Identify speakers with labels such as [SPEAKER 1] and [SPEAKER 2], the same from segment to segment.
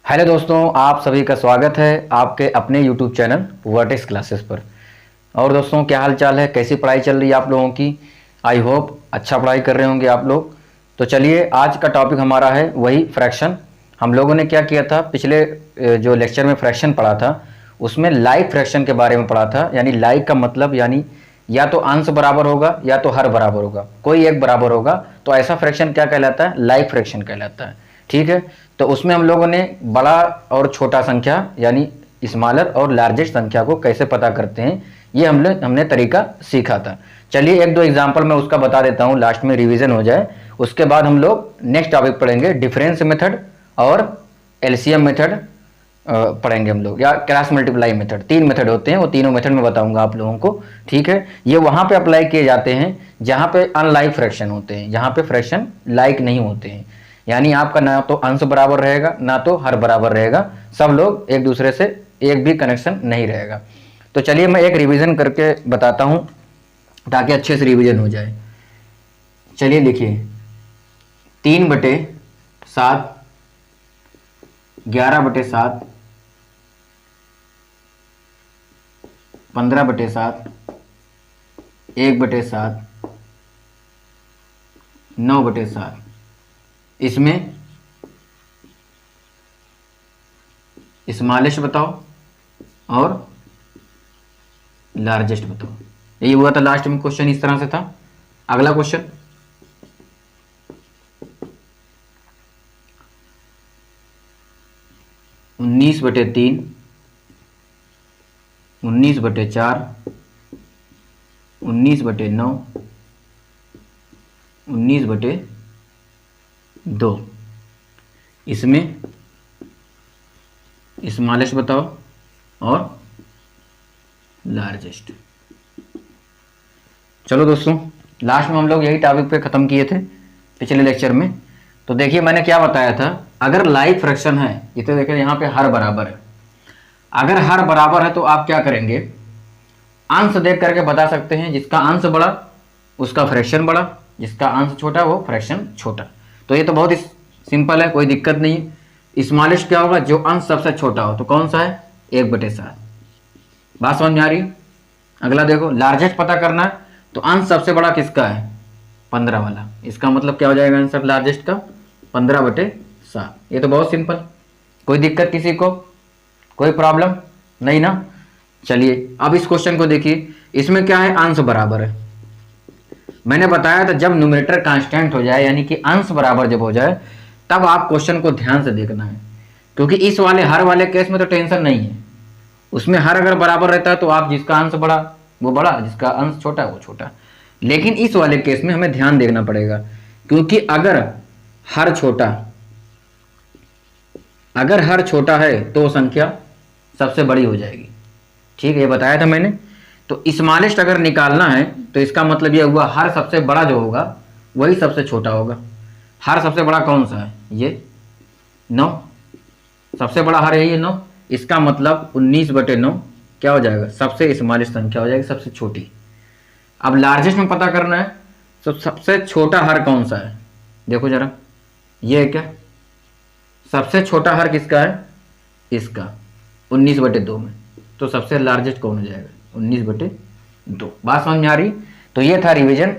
[SPEAKER 1] Hello दोस्तों, आप सभी का स्वागत है आपके अपने YouTube चैनल वर्टेक्स क्लासेस पर। और दोस्तों, क्या हाल चाल है, कैसी पढ़ाई चल रही है आप लोगों की। आई होप अच्छा पढ़ाई कर रहे होंगे आप लोग। तो चलिए, आज का टॉपिक हमारा है वही फ्रैक्शन। हम लोगों ने क्या किया था पिछले जो लेक्चर में फ्रैक्शन पढ़ा था, उसमें लाइक फ्रैक्शन के बारे में पढ़ा था। यानी लाइक का मतलब यानी या तो अंश बराबर होगा या तो हर बराबर होगा, कोई एक बराबर होगा। तो ऐसा फ्रैक्शन क्या कहलाता है? लाइक फ्रैक्शन कहलाता है। ठीक है। तो उसमें हम लोगों ने बड़ा और छोटा संख्या यानी स्मॉलर और लार्जेस्ट संख्या को कैसे पता करते हैं, ये हमने तरीका सीखा था। चलिए, एक दो एग्जांपल मैं उसका बता देता हूँ, लास्ट में रिवीजन हो जाए। उसके बाद हम लोग नेक्स्ट टॉपिक पढ़ेंगे, डिफरेंस मेथड और एलसीएम मेथड पढ़ेंगे हम लोग, या क्रॉस मल्टीप्लाई मेथड। तीन मेथड होते हैं, वो तीनों मेथड मैं बताऊंगा आप लोगों को। ठीक है। ये वहां पे अप्लाई किए जाते हैं जहां पे अनलाइक फ्रैक्शन होते हैं, जहां पे फ्रैक्शन लाइक नहीं होते हैं। यानी आपका ना तो अंश बराबर रहेगा ना तो हर बराबर रहेगा, सब लोग एक दूसरे से एक भी कनेक्शन नहीं रहेगा। तो चलिए, मैं एक रिवीजन करके बताता हूं ताकि अच्छे से रिवीजन हो जाए। चलिए लिखिए, 3/7, 11/7, 15/7, 1/7, 9/7। इसमें स्मॉलेस्ट बताओ और लार्जेस्ट बताओ। यही हुआ था लास्ट में, क्वेश्चन इस तरह से था। अगला क्वेश्चन, 19/3, 19/4, 19/9, 19/2। इसमें स्मॉलेस्ट बताओ और लार्जेस्ट। चलो दोस्तों, लास्ट में हम लोग यही टॉपिक पे ख़त्म किए थे पिछले लेक्चर में। तो देखिए, मैंने क्या बताया था, अगर लाइक फ्रैक्शन है, ये तो देखिए यहाँ पे हर बराबर है। अगर हर बराबर है तो आप क्या करेंगे, अंश देख करके बता सकते हैं। जिसका अंश बड़ा उसका फ्रैक्शन बड़ा, जिसका अंश छोटा वो फ्रैक्शन छोटा। तो ये तो बहुत ही सिंपल है, कोई दिक्कत नहीं है। स्मॉलेस्ट क्या होगा? जो अंश सबसे छोटा हो। तो कौन सा है? 1/7। बात समझ में आ रही? अगला देखो, लार्जेस्ट पता करना है तो अंश सबसे बड़ा किसका है? 15 वाला। इसका मतलब क्या हो जाएगा आंसर लार्जेस्ट का? 15/7। ये तो बहुत सिंपल, कोई दिक्कत किसी को, कोई प्रॉब्लम नहीं ना। चलिए, अब इस क्वेश्चन को देखिए, इसमें क्या है? अंश बराबर है। मैंने बताया था जब न्यूमरेटर कांस्टेंट हो जाए यानी कि अंश बराबर जब हो जाए, तब आप क्वेश्चन को ध्यान से देखना है। क्योंकि इस वाले हर वाले केस में तो टेंशन नहीं है। उसमें हर अगर बराबर रहता है तो आप जिसका अंश बड़ा वो बड़ा, जिसका अंश छोटा वो छोटा। लेकिन इस वाले केस में हमें ध्यान देना पड़ेगा, क्योंकि अगर हर छोटा है तो संख्या सबसे बड़ी हो जाएगी। ठीक है, ये बताया था मैंने। तो स्मॉलेस्ट अगर निकालना है तो इसका मतलब यह हुआ हर सबसे बड़ा जो होगा वही सबसे छोटा होगा। हर सबसे बड़ा कौन सा है? ये 9। सबसे बड़ा हर है ये 9। इसका मतलब 19/9 क्या हो जाएगा? सबसे स्मॉलेस्ट संख्या हो जाएगी, सबसे छोटी। अब लार्जेस्ट में पता करना है तो सबसे छोटा हर कौन सा है? देखो जरा, ये है क्या? सबसे छोटा हर किसका है? इसका, 19/2 में। तो सबसे लार्जेस्ट कौन हो जाएगा? 19/2। बात समझ में आ रही? तो ये था रिवीजन।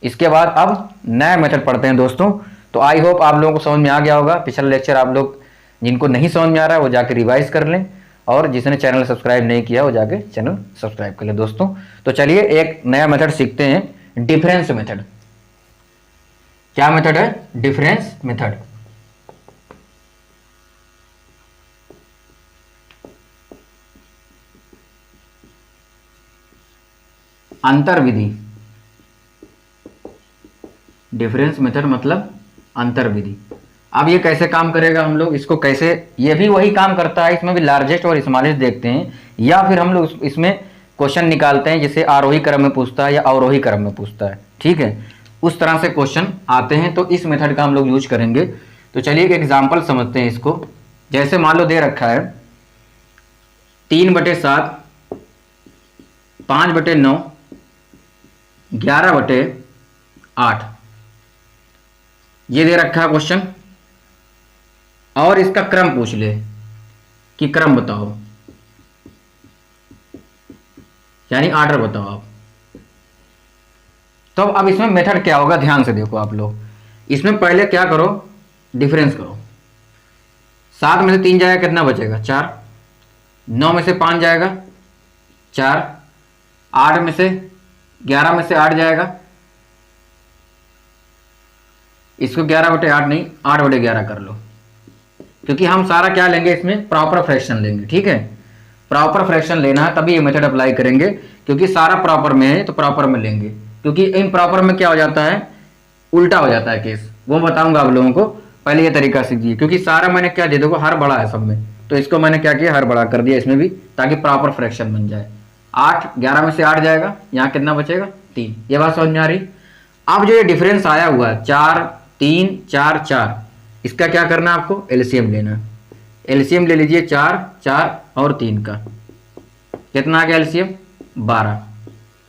[SPEAKER 1] इसके बाद अब नया मेथड पढ़ते हैं दोस्तों। तो आई होप आप लोगों को समझ में आ गया होगा। पिछला लेक्चर आप लोग जिनको नहीं समझ में आ रहा है वो जाके रिवाइज कर लें, और जिसने चैनल सब्सक्राइब नहीं किया वो जाके चैनल सब्सक्राइब कर लें दोस्तों। तो चलिए, एक नया मेथड सीखते हैं, डिफरेंस मेथड। क्या मेथड है? Difference method. अंतर विधि। डिफरेंस मेथड मतलब अंतर विधि। अब ये कैसे काम करेगा, हम लोग इसको कैसे, ये भी वही काम करता है, इसमें भी लार्जेस्ट और स्मॉलेस्ट देखते हैं, या फिर हम लोग इसमें क्वेश्चन निकालते हैं जिसे आरोही क्रम में पूछता है या अवरोही क्रम में पूछता है। ठीक है, उस तरह से क्वेश्चन आते हैं, तो इस मेथड का हम लोग यूज करेंगे। तो चलिए एक एग्जाम्पल समझते हैं इसको। जैसे मान लो दे रखा है 3/7, 5/9, 11/8, ये दे रखा है क्वेश्चन। और इसका क्रम पूछ ले कि क्रम बताओ, यानी ऑर्डर बताओ आप। तो अब इसमें मेथड क्या होगा, ध्यान से देखो आप लोग। इसमें पहले क्या करो, डिफरेंस करो। 7 में से 3 जाएगा, कितना बचेगा? 4। 9 में से 5 जाएगा, 4। 8 में से 11 में से 8 जाएगा, इसको 11/8 नहीं, 8/11 कर लो, क्योंकि हम सारा क्या लेंगे इसमें, प्रॉपर फ्रैक्शन लेंगे। ठीक है, प्रॉपर फ्रैक्शन लेना है तभी ये मेथड अप्लाई करेंगे, क्योंकि सारा प्रॉपर में है तो प्रॉपर में लेंगे। क्योंकि इन प्रॉपर में क्या हो जाता है, उल्टा हो जाता है केस, वो बताऊंगा आप लोगों को। पहले ये तरीका सीखिए, क्योंकि सारा मैंने क्या दे, देखो हर बड़ा है सब में, तो इसको मैंने क्या किया, हर बड़ा कर दिया इसमें भी, ताकि प्रॉपर फ्रैक्शन बन जाए। 8, 11 में से 8 जाएगा, यहाँ कितना बचेगा? 3। ये बात समझ में आ रही? अब जो ये डिफरेंस आया हुआ है 4, 3, 4, 4, इसका क्या करना है आपको, एलसीएम लेना। एलसीएम ले लीजिए 4, 4 और 3 का, कितना आ गया एलसीएम? 12।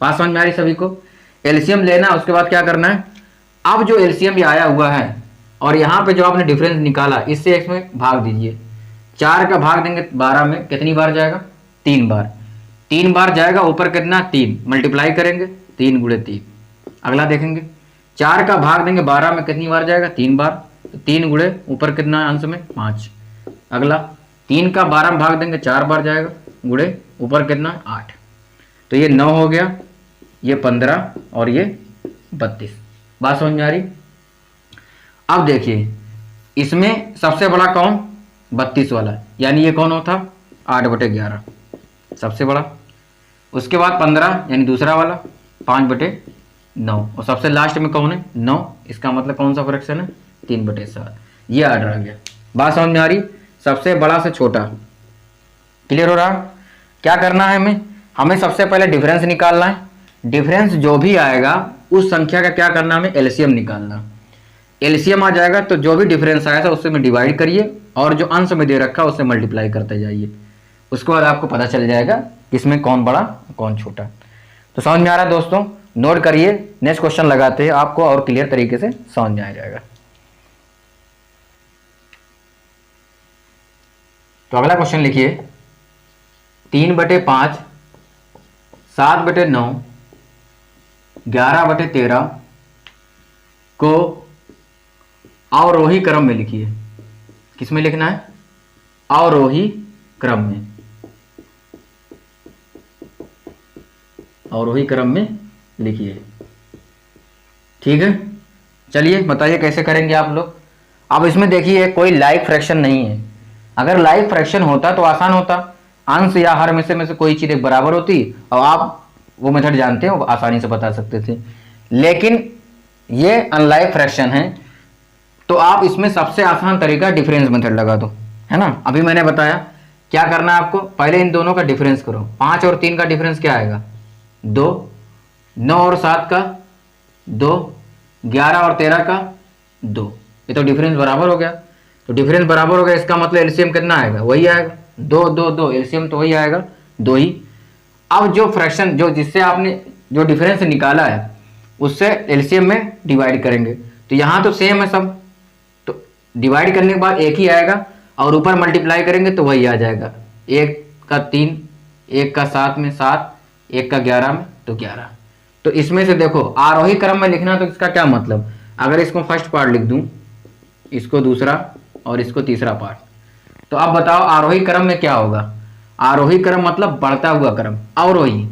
[SPEAKER 1] बात समझ में आ रही सभी को? एलसीएम लेना, उसके बाद क्या करना है, अब जो एलसीएम ये आया हुआ है और यहाँ पे जो आपने डिफरेंस निकाला, इससे इसमें भाग दीजिए। 4 का भाग देंगे 12 में, कितनी बार जाएगा? 3 बार। 3 बार जाएगा, ऊपर कितना? 3, मल्टीप्लाई करेंगे, 3 गुणे 3। अगला देखेंगे, 4 का भाग देंगे 12 में, कितनी बार जाएगा? 3 बार, तो 3 गुणे ऊपर कितना अंश में? 5। अगला 3 का 12 में भाग देंगे, 4 बार जाएगा, गुणे ऊपर कितना? 8। तो ये 9 हो गया, ये 15 और ये 32। बात समझ में आ रही? अब देखिए, इसमें सबसे बड़ा कौन? 32 वाला, यानी ये कौन होता? 8/11 सबसे बड़ा। उसके बाद 15 यानी दूसरा वाला, 5/9, और सबसे लास्ट में कौन है? 9। इसका मतलब कौन सा फ्रैक्शन है? 3/7। ये ऑर्डर आ गया। बात समझ में आ रही? सबसे बड़ा से छोटा। क्लियर हो रहा? क्या करना है हमें? हमें सबसे पहले डिफरेंस निकालना है। डिफरेंस जो भी आएगा उस संख्या का क्या करना है, हमें एलसीएम निकालना। एलसीएम आ जाएगा तो जो भी डिफरेंस आया था उससे में डिवाइड करिए, और जो अंश में दे रखा है उससे मल्टीप्लाई करते जाइए। उसके बाद आपको पता चल जाएगा किसमें कौन बड़ा कौन छोटा। तो समझ में आ रहा है दोस्तों? नोट करिए, नेक्स्ट क्वेश्चन लगाते हैं, आपको और क्लियर तरीके से समझ में आ जाएगा। तो अगला क्वेश्चन लिखिए, 3/5, 7/9, 11/13 को अवरोही क्रम में लिखिए। किसमें लिखना है? अवरोही क्रम में। अवरोही क्रम में लिखिए। ठीक है, चलिए बताइए कैसे करेंगे आप लोग। अब इसमें देखिए कोई लाइक फ्रैक्शन नहीं है। अगर लाइक फ्रैक्शन होता तो आसान होता, अंश या हर में से कोई चीज एक बराबर होती और आप वो मेथड जानते हैं, वो आसानी से बता सकते थे। लेकिन ये अनलाइक फ्रैक्शन है, तो आप इसमें सबसे आसान तरीका डिफरेंस मेथड लगा दो, है ना। अभी मैंने बताया क्या करना है आपको, पहले इन दोनों का डिफरेंस करो। 5 और 3 का डिफरेंस क्या आएगा? 2। 9 और 7 का 2। 11 और 13 का 2। ये तो डिफरेंस बराबर हो गया। तो डिफरेंस बराबर हो गया, इसका मतलब एलसीएम कितना आएगा? वही आएगा, 2, 2, 2, एलसीएम तो वही आएगा, 2 ही। अब जो फ्रैक्शन जो जिससे आपने जो डिफरेंस निकाला है उससे एलसीएम में डिवाइड करेंगे। तो यहाँ तो सेम है सब, तो डिवाइड करने के बाद एक ही आएगा, और ऊपर मल्टीप्लाई करेंगे तो वही आ जाएगा। 1 का 3, 1 का 7 में 7, 1 का 11 में तो 11। तो इसमें से देखो आरोही क्रम में लिखना, तो इसका क्या मतलब, अगर इसको फर्स्ट पार्ट लिख दूं, इसको दूसरा और इसको तीसरा पार्ट, तो अब बताओ आरोही क्रम में क्या होगा। आरोही क्रम मतलब बढ़ता हुआ क्रम, अवरोही।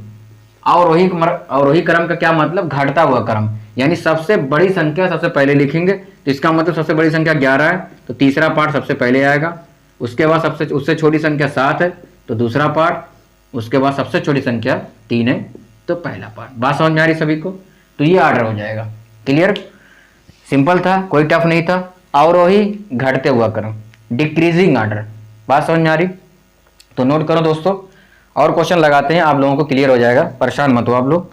[SPEAKER 1] अवरोही क्रम का क्या मतलब, घटता हुआ क्रम, यानी सबसे बड़ी संख्या सबसे पहले लिखेंगे। तो इसका मतलब सबसे बड़ी संख्या 11 है, तो तीसरा पार्ट सबसे पहले आएगा। उसके बाद उससे छोटी संख्या 7 है, तो दूसरा पार्ट। उसके बाद सबसे छोटी संख्या 3 है, तो पहला पार्ट। बात समझ में आ रही सभी को? तो ये ऑर्डर हो जाएगा। क्लियर? सिंपल था, कोई टफ नहीं था। अवरोही घटते हुआ क्रम, डिक्रीजिंग ऑर्डर। बात समझ में आ रही? तो नोट करो दोस्तों, और क्वेश्चन लगाते हैं, आप लोगों को क्लियर हो जाएगा, परेशान मत हो आप लोग।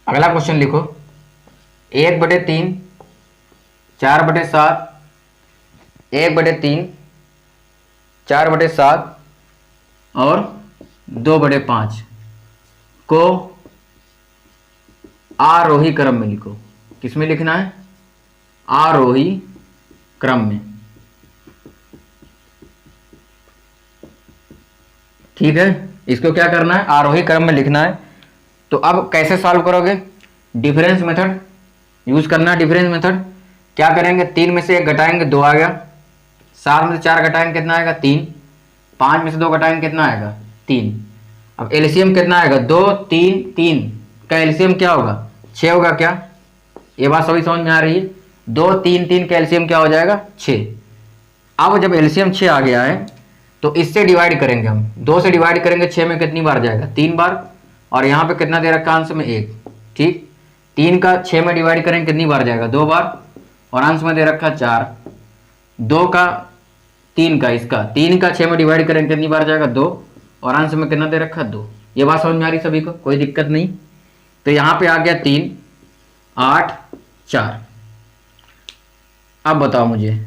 [SPEAKER 1] अगला क्वेश्चन लिखो, 1/3, 4/7, 1/3 4/7 और 2/5 को आरोही क्रम में लिखो। किस में लिखना है? आरोही क्रम में। ठीक है, इसको क्या करना है? आरोही क्रम में लिखना है। तो अब कैसे सॉल्व करोगे? डिफरेंस मेथड यूज करना है। डिफरेंस मेथड क्या करेंगे? 3 में से 1 घटाएंगे 2 आ गया, 7 में से 4 घटाएंगे कितना आएगा? 3, 5 में से 2 घटाएंगे कितना आएगा? 3। अब एलसीएम कितना आएगा? 2 3 3 का एलसीएम क्या होगा? 6 होगा क्या? ये बात सभी समझ में आ रही है? 2 3 3 का एलसीएम क्या हो जाएगा? 6। अब जब एलसीएम 6 आ गया है तो इससे डिवाइड करेंगे हम। 2 से डिवाइड करेंगे 6 में कितनी बार जाएगा? 3 बार। और यहाँ पे कितना दे रखा अंश में? 1। ठीक, 3 का 6 में डिवाइड करेंगे कितनी बार जाएगा? 2 बार। और अंश में दे रखा 4। 2 का 3 का इसका 3 का 6 में डिवाइड करेंगे कितनी बार जाएगा? 2। और अंश में कितना दे रखा? 2। ये बात समझ में आ रही सभी को? कोई दिक्कत नहीं। तो यहाँ पे आ गया 3 8 4। अब बताओ मुझे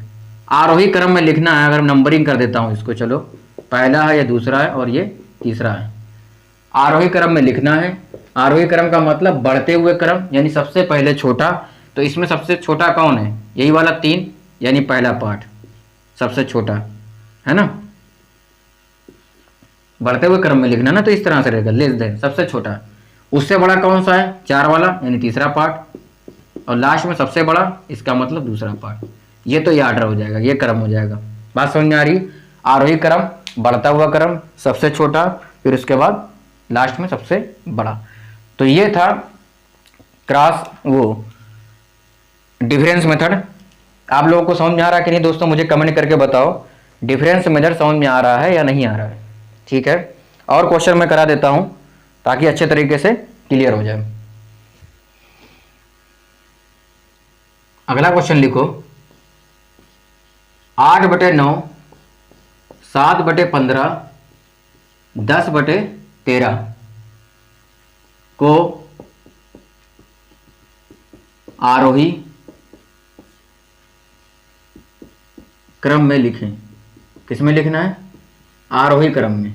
[SPEAKER 1] आरोही क्रम में लिखना है। अगर नंबरिंग कर देता हूँ इसको, चलो पहला है, ये दूसरा है और ये तीसरा है। आरोही क्रम में लिखना है। आरोही क्रम का मतलब बढ़ते हुए क्रम, यानी सबसे पहले छोटा। तो इसमें सबसे छोटा कौन है? यही वाला 3, यानी पहला पार्ट सबसे छोटा है ना। बढ़ते हुए क्रम में लिखना ना, तो इस तरह से रहेगा, लेस देन सबसे छोटा। उससे बड़ा कौन सा है? 4 वाला, यानी तीसरा पार्ट। और लास्ट में सबसे बड़ा, इसका मतलब दूसरा पार्ट। ये तो ये आर्डर हो जाएगा, ये क्रम हो जाएगा। बात समझ में आ रही? आरोही क्रम, बढ़ता हुआ क्रम, सबसे छोटा, फिर उसके बाद लास्ट में सबसे बड़ा। तो ये था डिफरेंस मेथड। आप लोगों को समझ में आ रहा है कि नहीं दोस्तों? मुझे कमेंट करके बताओ डिफरेंस मेथड समझ में आ रहा है या नहीं आ रहा है। ठीक है, और क्वेश्चन मैं करा देता हूं ताकि अच्छे तरीके से क्लियर हो जाए। अगला क्वेश्चन लिखो, 8/9 7/15 10/13 को आरोही क्रम में लिखें। किस में लिखना है? आरोही क्रम में।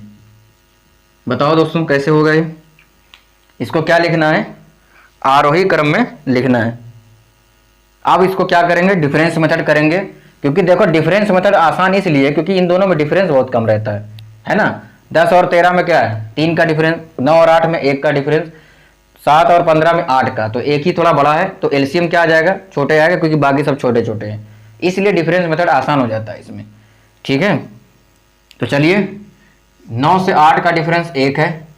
[SPEAKER 1] बताओ दोस्तों कैसे होगा ये? इसको क्या लिखना है? आरोही क्रम में लिखना है। अब इसको क्या करेंगे? डिफरेंस मेथड करेंगे। क्योंकि देखो डिफरेंस मेथड आसान इसलिए क्योंकि इन दोनों में डिफरेंस बहुत कम रहता है ना। 10 और 13 में क्या है? 3 का डिफरेंस। 9 और 8 में 1 का डिफरेंस। 7 और 15 में 8 का। तो एक ही थोड़ा बड़ा है, तो एलसीएम क्या आ जाएगा? छोटे आएगा, क्योंकि बाकी सब छोटे छोटे हैं, इसलिए डिफरेंस मेथड आसान हो जाता है इसमें। ठीक है, तो चलिए 9 से 8 का डिफरेंस 1 है,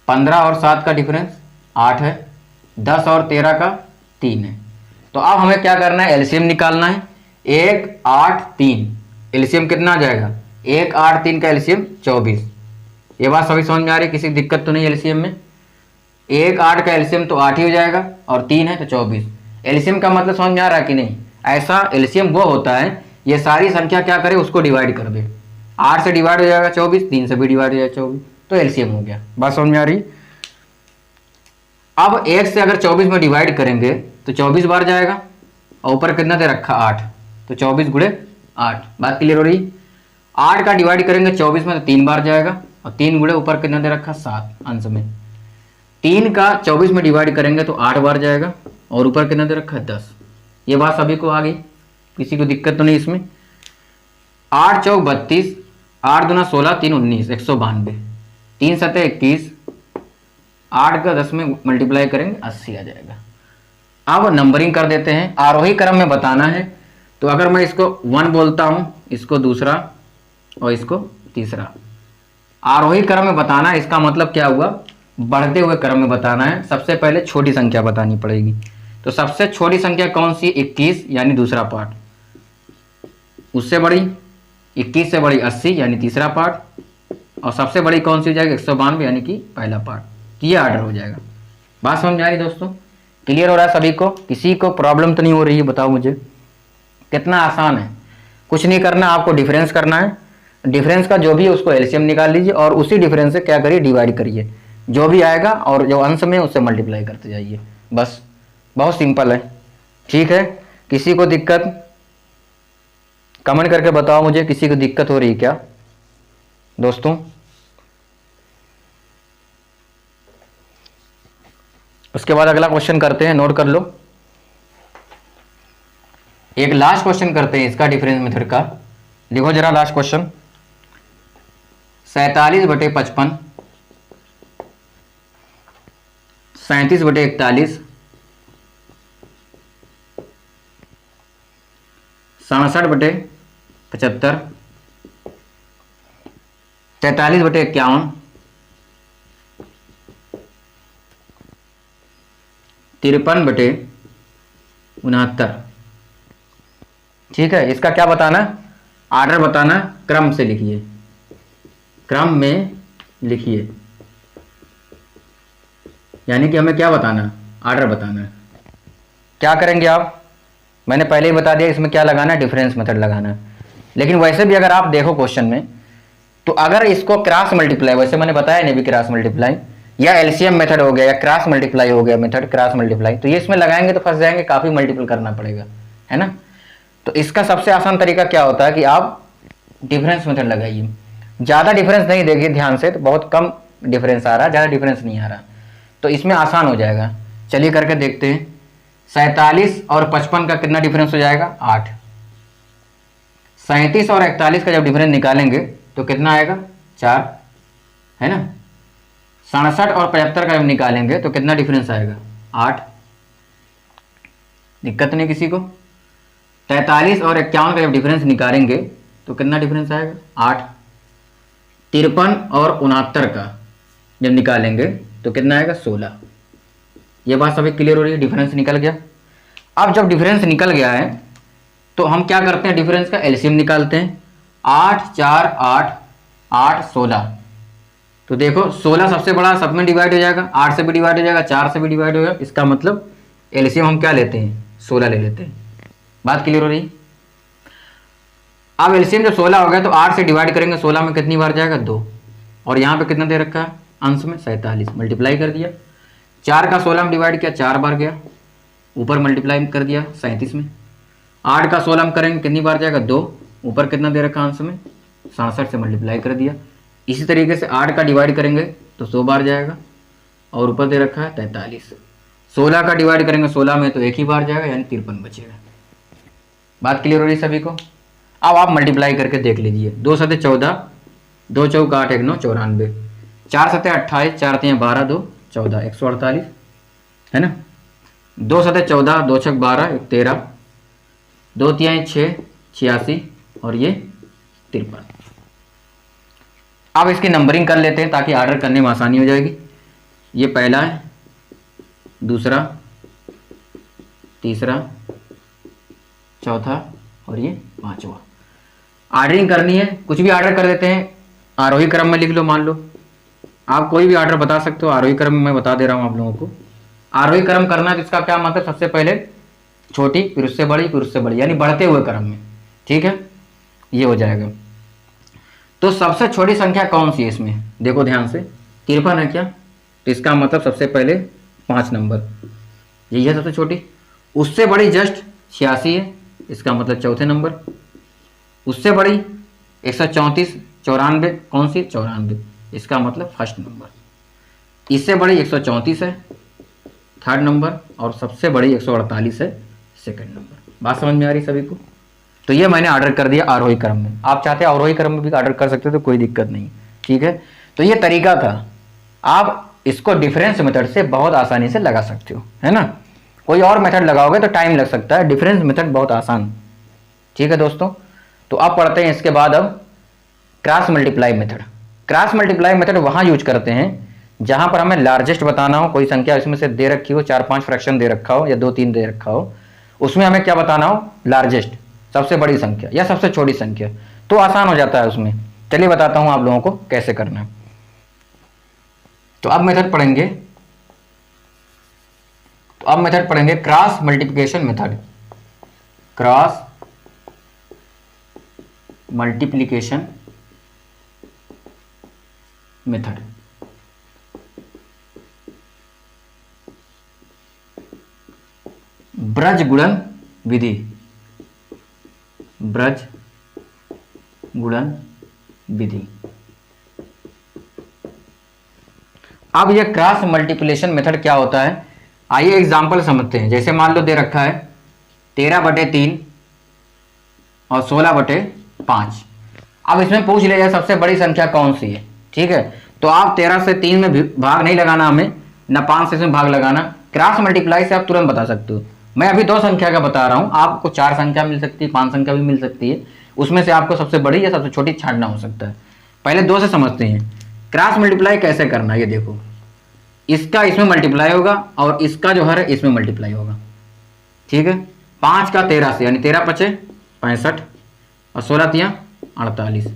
[SPEAKER 1] 15 और 7 का डिफरेंस 8 है, 10 और 13 का 3 है। तो अब हमें क्या करना है? एलसीएम निकालना है। 1 8 3 एलसीएम कितना आ जाएगा? 1 8 3 का एलसीएम 24। ये बात सभी समझ में आ रही है? किसी दिक्कत तो नहीं एलसीएम में? 1 8 का एलसीएम तो 8 ही हो जाएगा और 3 है तो 24। एलसीएम का मतलब समझ में आ रहा है कि नहीं? ऐसा एलसीएम वो होता है, ये सारी संख्या क्या करे? उसको डिवाइड कर दे। 8 से डिवाइड हो जाएगा 24, 3 से भी डिवाइड हो जाएगा 24, तो एलसीएम हो गया। बात समझ में आ रही? अब 1 से अगर 24 में डिवाइड करेंगे तो 24 बार जाएगा, और ऊपर कितना दे रखा? 8, तो 24 गुणे 8। बात क्लियर हो रही? 8 का डिवाइड करेंगे 24 में तो 3 बार जाएगा, और 3 गुणे ऊपर कितना दे रखा? 7 अंश में। 3 का 24 में डिवाइड करेंगे तो 8 बार जाएगा, और ऊपर कितना दे रखा है? 10। ये बात सभी को आ गई? किसी को दिक्कत तो नहीं इसमें? 8 चौक 32, 8 दूना 16, 3 19, 192, 3 सतह 21, 8 का 10 में मल्टीप्लाई करेंगे 80 आ जाएगा। अब नंबरिंग कर देते हैं। आरोही क्रम में बताना है, तो अगर मैं इसको 1 बोलता हूं, इसको दूसरा और इसको तीसरा। आरोही क्रम में बताना है, इसका मतलब क्या हुआ? बढ़ते हुए क्रम में बताना है। सबसे पहले छोटी संख्या बतानी पड़ेगी। तो सबसे छोटी संख्या कौन सी? 21, यानी दूसरा पार्ट। उससे बड़ी 21 से बड़ी 80, यानी तीसरा पार्ट। और सबसे बड़ी कौन सी हो जाएगी? 192, यानी कि पहला पार्ट। ये आर्डर हो जाएगा। बात समझ आ रही दोस्तों? क्लियर हो रहा है सभी को? किसी को प्रॉब्लम तो नहीं हो रही है? बताओ मुझे, कितना आसान है। कुछ नहीं करना, आपको डिफरेंस करना है। डिफरेंस का जो भी है उसको एलसीएम निकाल लीजिए, और उसी डिफरेंस से क्या करिए? डिवाइड करिए। जो भी आएगा और जो अंश में उससे मल्टीप्लाई करते जाइए। बस, बहुत सिंपल है। ठीक है, किसी को दिक्कत? कमेंट करके बताओ मुझे, किसी को दिक्कत हो रही है क्या? दोस्तों। उसके बाद अगला क्वेश्चन करते हैं, नोट कर लो। एक लास्ट क्वेश्चन करते हैं इसका डिफरेंस मेथड का। लिखो जरा लास्ट क्वेश्चन। 47/55, 37/41, 67/75, 43/51, 53/69। ठीक है, इसका क्या बताना, आर्डर बताना, क्रम से लिखिए, क्रम में लिखिए। यानी कि हमें क्या बताना, आर्डर बताना है। क्या करेंगे आप, मैंने पहले ही बता दिया इसमें क्या लगाना है, डिफरेंस मेथड लगाना है। लेकिन वैसे भी अगर आप देखो क्वेश्चन में, तो अगर इसको क्रॉस मल्टीप्लाई, वैसे मैंने बताया नहीं भी क्रॉस मल्टीप्लाई, या एलसीएम मेथड हो गया या क्रॉस मल्टीप्लाई हो गया मेथड, क्रॉस मल्टीप्लाई, तो ये इसमें लगाएंगे तो फंस जाएंगे, काफी मल्टीपल करना पड़ेगा, है ना। तो इसका सबसे आसान तरीका क्या होता है कि आप डिफरेंस मेथड लगाइए। ज़्यादा डिफरेंस नहीं देखिए ध्यान से, तो बहुत कम डिफरेंस आ रहा है, ज़्यादा डिफरेंस नहीं आ रहा, तो इसमें आसान हो जाएगा। चलिए करके देखते हैं। 47 और 55 का कितना डिफरेंस हो जाएगा, 8। 37 और 41 का जब डिफरेंस निकालेंगे तो कितना आएगा, 4, है ना। 67 और 75 का जब निकालेंगे तो कितना डिफरेंस आएगा, 8। दिक्कत नहीं किसी को। 43 और 51 का जब डिफरेंस निकालेंगे तो कितना डिफरेंस आएगा, 8। 53 और 69 का जब निकालेंगे तो कितना आएगा, 16। ये बात सभी क्लियर हो रही है, डिफरेंस निकल गया। अब जब डिफरेंस निकल गया है तो हम क्या करते हैं, डिफरेंस का एलसीएम निकालते हैं। 8 4 8 8 16, तो देखो 16 सबसे बड़ा, सब में डिवाइड हो जाएगा, 8 से भी डिवाइड हो जाएगा, 4 से भी डिवाइड हो जाएगा। इसका मतलब एलसीएम हम क्या लेते हैं, 16 ले लेते हैं। बात क्लियर हो रही। अब एलसीएम जब 16 हो गया तो 8 से डिवाइड करेंगे 16 में, कितनी बार जाएगा, 2। और यहाँ पे कितना दे रखा है अंश में, 47, मल्टीप्लाई कर दिया। 4 का 16 में डिवाइड किया, 4 बार गया, ऊपर मल्टीप्लाई कर दिया 37 में। 8 का 16 में करेंगे कितनी बार जाएगा, 2, ऊपर कितना दे रखा अंश में, 67 से मल्टीप्लाई कर दिया। इसी तरीके से 8 का डिवाइड करेंगे तो 100 बार जाएगा, और ऊपर दे रखा है 43। 16 का डिवाइड करेंगे 16 में तो एक ही बार जाएगा, यानी 53 बचेगा। बात क्लियर हो रही सभी को। अब आप मल्टीप्लाई करके देख लीजिए। 2 सते 14, 2 चौक 8 1 9 94, 4 सते 28, 4 3 12 2 14, 148, है ना। 2 सते 14, 2 छक 12 1 13, 2 3 6 86, और ये 53। अब इसकी नंबरिंग कर लेते हैं ताकि ऑर्डर करने में आसानी हो जाएगी। ये पहला है, दूसरा, तीसरा, चौथा, और ये 5वां। ऑर्डरिंग करनी है, कुछ भी ऑर्डर कर देते हैं, आरोही क्रम में लिख लो। मान लो आप कोई भी ऑर्डर बता सकते हो, आरोही क्रम में मैं बता दे रहा हूं आप लोगों को। आरोही क्रम करना है तो इसका क्या मतलब, सबसे पहले छोटी, फिर उससे बड़ी, फिर उससे बड़ी, यानी बढ़ते हुए क्रम में। ठीक है, ये हो जाएगा। तो सबसे छोटी संख्या कौन सी है इसमें, देखो ध्यान से, 53 है क्या, तो इसका मतलब सबसे पहले 5 नंबर, यही है सबसे छोटी। उससे बड़ी जस्ट 86 है, इसका मतलब चौथे नंबर। उससे बड़ी 134 94, कौन सी, 94, इसका मतलब फर्स्ट नंबर। इससे बड़ी 134 है, थर्ड नंबर, और सबसे बड़ी 148 है, सेकंड नंबर। बात समझ में आ रही सभी को। तो ये मैंने ऑर्डर कर दिया आरोही क्रम में। आप चाहते हैं आरोही क्रम में भी ऑर्डर कर सकते हो, तो कोई दिक्कत नहीं। ठीक है, तो ये तरीका था, आप इसको डिफरेंस मेथड से बहुत आसानी से लगा सकते हो, है ना। कोई और मेथड लगाओगे तो टाइम लग सकता है, डिफरेंस मेथड बहुत आसान। ठीक है दोस्तों, तो अब पढ़ते हैं इसके बाद अब cross multiply method. Cross multiply method वहां यूज करते हैं जहां पर हमें लार्जेस्ट बताना हो, कोई संख्या इसमें से दे रखी हो, 4-5 फ्रैक्शन दे रखा हो या 2-3 दे रखा हो, उसमें हमें क्या बताना हो, लार्जेस्ट, सबसे बड़ी संख्या या सबसे छोटी संख्या, तो आसान हो जाता है उसमें। चलिए बताता हूं आप लोगों को कैसे करना है। तो अब मेथड पढ़ेंगे, cross multiplication method. Cross multiplication method. Braj गुणन विधि, ब्रज गुणन विधि। अब ये क्रॉस मल्टीप्लिकेशन मेथड क्या होता है, आइए एग्जाम्पल समझते हैं। जैसे मान लो दे रखा है 13/3 और 16/5। अब इसमें पूछ लिया जाए सबसे बड़ी संख्या कौन सी है, ठीक है। तो आप 13 से 3 में भाग नहीं लगाना हमें, ना 5 से इसमें भाग लगाना। क्रॉस मल्टीप्लाई से आप तुरंत बता सकते हो। मैं अभी 2 संख्या का बता रहा हूँ, आपको 4 संख्या मिल सकती है, 5 संख्या भी मिल सकती है। उसमें से आपको सबसे बड़ी या सबसे छोटी छांटना हो सकता है। पहले 2 से समझते हैं क्रॉस मल्टीप्लाई कैसे करना है। ये देखो, इसका इसमें मल्टीप्लाई होगा और इसका जो है इसमें मल्टीप्लाई होगा, ठीक है। 5 का 13 से, यानी 13 पचे 65 और 16 तिया 48।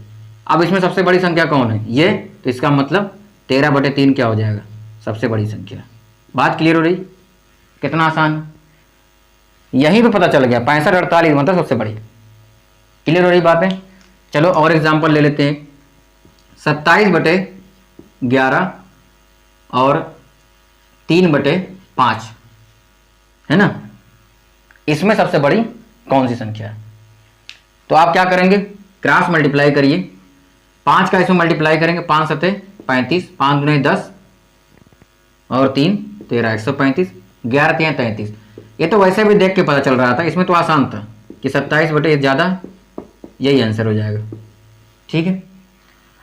[SPEAKER 1] अब इसमें सबसे बड़ी संख्या कौन है, ये। तो इसका मतलब 13/3 क्या हो जाएगा, सबसे बड़ी संख्या। बात क्लियर हो रही, कितना आसान, यहीं पे पता चल गया। 65 48 मतलब सबसे बड़ी। क्लियर हो रही बातें। चलो और एग्जांपल ले लेते हैं। 27/11 और 3/5 है ना, इसमें सबसे बड़ी कौन सी संख्या है। तो आप क्या करेंगे, क्रॉस मल्टीप्लाई करिए। 5 का इसमें मल्टीप्लाई करेंगे, 5 सते 35, 5 दूने 10 और 3 13, 135, 11 तिया 33। ये तो वैसे भी देख के पता चल रहा था, इसमें तो आसान था कि 27/, ज़्यादा, यही आंसर हो जाएगा, ठीक है।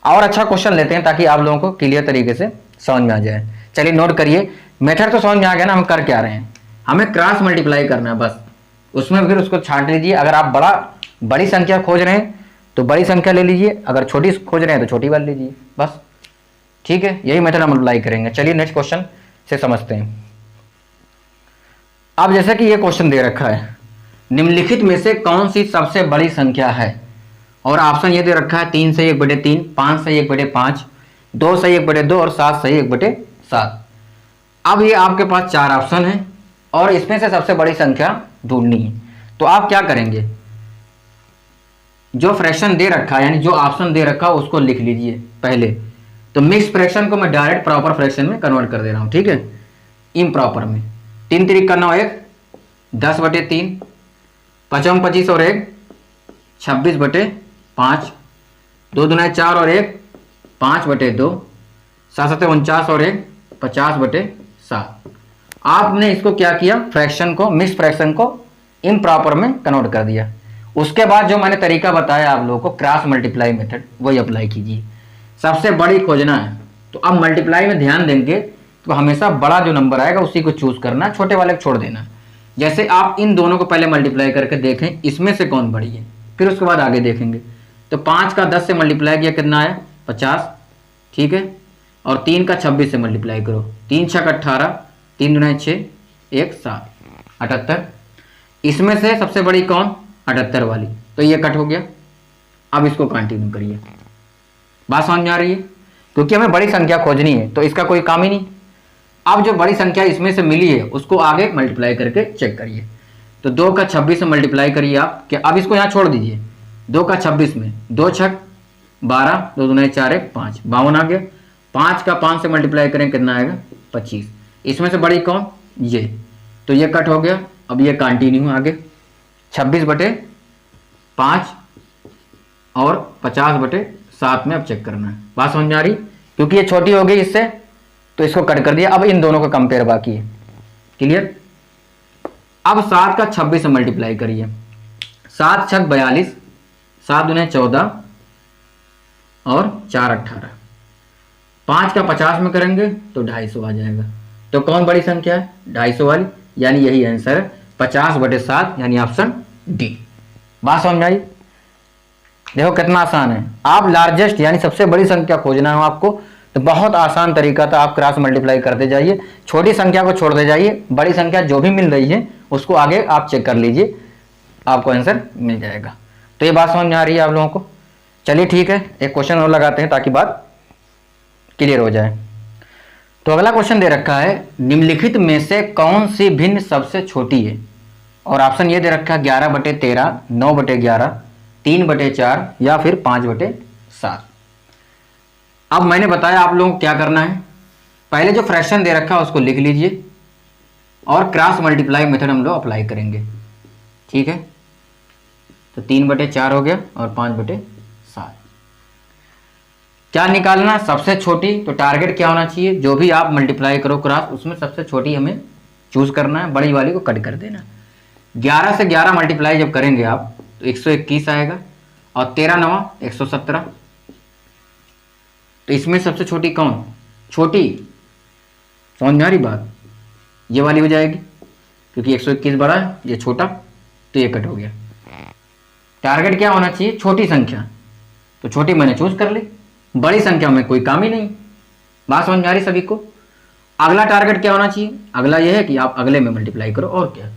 [SPEAKER 1] और अच्छा क्वेश्चन लेते हैं ताकि आप लोगों को क्लियर तरीके से समझ में आ जाए। चलिए नोट करिए, मेथड तो समझ में आ गया ना, हम कर क्या रहे हैं, हमें क्रॉस मल्टीप्लाई करना है बस। उसमें फिर उसको छांट लीजिए। अगर आप बड़ी संख्या खोज रहे हैं तो बड़ी संख्या ले लीजिए, अगर छोटी खोज रहे हैं तो छोटी वाली लीजिए, बस, ठीक है। यही मेथड हम अप्लाई करेंगे। चलिए नेक्स्ट क्वेश्चन से समझते हैं। अब जैसे कि ये क्वेश्चन दे रखा है, निम्नलिखित में से कौन सी सबसे बड़ी संख्या है, और ऑप्शन ये दे रखा है 3 से 1/3, 5 से 1/5, 2 से 1/2 और 7 से 1/7। अब ये आपके पास 4 ऑप्शन है और इसमें से सबसे बड़ी संख्या ढूंढनी है। तो आप क्या करेंगे, जो फ्रैक्शन दे रखा है यानी जो ऑप्शन दे रखा है उसको लिख लीजिए पहले। तो मिक्स फ्रैक्शन को मैं डायरेक्ट प्रॉपर फ्रैक्शन में कन्वर्ट कर दे रहा हूं, ठीक है, इम्प्रॉपर में। 3 3 का 9 1, 10/3, 5 25 और 1 26/5, 2 दूना 4 और 1 5/2, 7 7 49 और 1 50/7। आपने इसको क्या किया, फ्रैक्शन को, मिक्स फ्रैक्शन को इम्प्रॉपर में कन्वर्ट कर दिया। उसके बाद जो मैंने तरीका बताया आप लोगों को, क्रॉस मल्टीप्लाई मेथड, वही अप्लाई कीजिए। सबसे बड़ी खोजना है तो अब मल्टीप्लाई में ध्यान देंगे तो हमेशा बड़ा जो नंबर आएगा उसी को चूज करना, छोटे वाले को छोड़ देना। जैसे आप इन दोनों को पहले मल्टीप्लाई करके देखें इसमें से कौन बड़ी है, फिर उसके बाद आगे देखेंगे। तो 5 का 10 से मल्टीप्लाई किया कितना आया, 50, ठीक है। और 3 का 26 से मल्टीप्लाई करो, 3 6 18, 3 दूना 6, 1 7, 78। इसमें से सबसे बड़ी कौन, 78 वाली, तो ये कट हो गया। अब इसको कंटिन्यू करिए। बात समझ में आ रही है, क्योंकि हमें बड़ी संख्या खोजनी है तो इसका कोई काम ही नहीं। अब जो बड़ी संख्या इसमें से मिली है उसको आगे मल्टीप्लाई करके चेक करिए। तो 2 का 26 से मल्टीप्लाई करिए आप, क्या अब इसको यहाँ छोड़ दीजिए। 2 का 26 में 2 6 12, 2 दूना 4 1 5, 52 आ गया। 5 का 5 से मल्टीप्लाई करें कितना आएगा, 25। इसमें से बड़ी कौन, ये, तो ये कट हो गया। अब ये कंटिन्यू आगे, 26/5 और 50/7 में अब चेक करना है। बात समझ में आ रही, क्योंकि ये छोटी हो गई इससे तो इसको कट कर दिया। अब इन दोनों का कंपेयर बाकी है, क्लियर। अब 7 का 26 से मल्टीप्लाई करिए, 7 6 42, 7 दूने 14 और 4 18। 5 का 50 में करेंगे तो 250 आ जाएगा। तो कौन बड़ी संख्या है, 250 वाली, यानी यही आंसर है 50/7, यानी ऑप्शन डी। बात समझ में आई, देखो कितना आसान है। आप लार्जेस्ट यानी सबसे बड़ी संख्या खोजना है आपको, तो बहुत आसान तरीका था, आप क्रॉस मल्टीप्लाई करते जाइए, छोटी संख्या को छोड़ते जाइए, बड़ी संख्या जो भी मिल रही है उसको आगे आप चेक कर लीजिए, आपको आंसर मिल जाएगा। तो ये बात समझ में आ रही है आप लोगों को। चलिए ठीक है, एक क्वेश्चन और लगाते हैं ताकि बात क्लियर हो जाए। तो अगला क्वेश्चन दे रखा है, निम्नलिखित में से कौन सी भिन्न सबसे छोटी है, और ऑप्शन ये दे रखा है 11/13, 9/11, 3/4 या फिर 5/7। अब मैंने बताया आप लोगों को क्या करना है, पहले जो फ्रैक्शन दे रखा है उसको लिख लीजिए और क्रॉस मल्टीप्लाई मेथड हम लोग अप्लाई करेंगे, ठीक है। तो 3/4 हो गया और 5/7। क्या निकालना, सबसे छोटी। तो टारगेट क्या होना चाहिए, जो भी आप मल्टीप्लाई करो क्रॉस, उसमें सबसे छोटी हमें चूज करना है, बड़ी वाली को कट कर देना। 11 से 11 मल्टीप्लाई जब करेंगे आप तो 121 आएगा, और 13 9 117। तो इसमें सबसे छोटी कौन, छोटी, समझ में आ रही बात, ये वाली हो जाएगी, क्योंकि 121 बड़ा है, ये छोटा, तो ये कट हो गया। टारगेट क्या होना चाहिए, छोटी संख्या, तो छोटी मैंने चूज कर ली, बड़ी संख्या में कोई काम ही नहीं। बात समझ में आ रही सभी को। अगला टारगेट क्या होना चाहिए, अगला यह है कि आप अगले में मल्टीप्लाई करो, और क्या।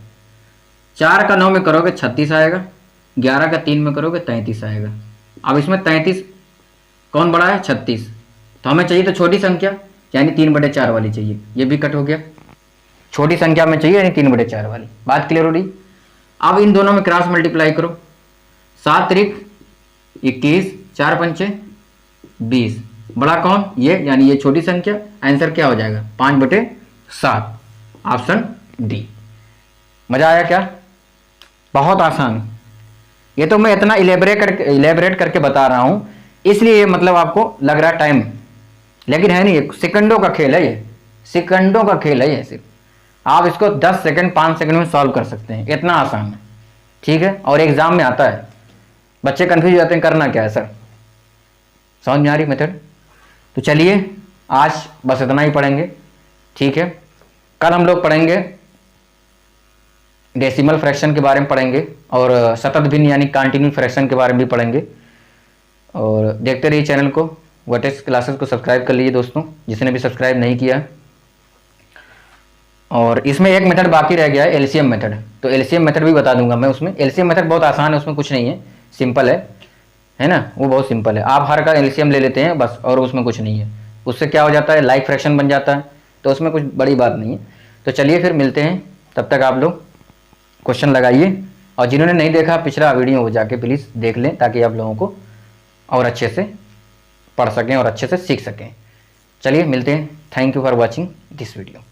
[SPEAKER 1] 4 का 9 में करोगे 36 आएगा, 11 का 3 में करोगे 33 आएगा। अब इसमें 33 कौन बड़ा है, 36, तो हमें चाहिए तो छोटी संख्या, यानी 3/4 वाली चाहिए, ये भी कट हो गया। छोटी संख्या में चाहिए यानी 3/4 वाली। बात क्लियर हो रही। अब इन दोनों में क्रॉस मल्टीप्लाई करो, 7 त्रिक 21, 4 पंचे 20, बड़ा कौन, ये, यानी ये छोटी संख्या। आंसर क्या हो जाएगा, 5/7, ऑप्शन डी। मजा आया क्या, बहुत आसान। ये तो मैं इतना इलेबरेट करके बता रहा हूं, इसलिए मतलब आपको लग रहा है टाइम, लेकिन है नहीं, ये सेकंडों का खेल है, ये सेकंडों का खेल है। ये सिर्फ आप इसको 10 सेकंड 5 सेकंड में सॉल्व कर सकते हैं, इतना आसान है, ठीक है। और एग्जाम में आता है, बच्चे कंफ्यूज हो जाते हैं करना क्या है सर, समझ में आ रही मेथड। तो चलिए आज बस इतना ही पढ़ेंगे, ठीक है। कल हम लोग पढ़ेंगे डेसिमल फ्रैक्शन के बारे में पढ़ेंगे, और सतत भिन्न यानी कंटिन्यू फ्रैक्शन के बारे में भी पढ़ेंगे। और देखते रहिए चैनल को, वर्टेक्स क्लासेस को सब्सक्राइब कर लीजिए दोस्तों, जिसने भी सब्सक्राइब नहीं किया। और इसमें एक मेथड बाकी रह गया है, एलसीएम मेथड। तो एलसीएम मेथड भी बता दूंगा मैं उसमें। एलसीएम मेथड बहुत आसान है, उसमें कुछ नहीं है, सिंपल है ना, वो बहुत सिंपल है। आप हर का एलसीएम ले लेते हैं बस, और उसमें कुछ नहीं है। उससे क्या हो जाता है, लाइक फ्रैक्शन बन जाता है, तो उसमें कुछ बड़ी बात नहीं है। तो चलिए फिर मिलते हैं, तब तक आप लोग क्वेश्चन लगाइए, और जिन्होंने नहीं देखा पिछला वीडियो वो जाके प्लीज़ देख लें, ताकि आप लोगों को और अच्छे से पढ़ सकें और अच्छे से सीख सकें। चलिए मिलते हैं, thank you for watching this video.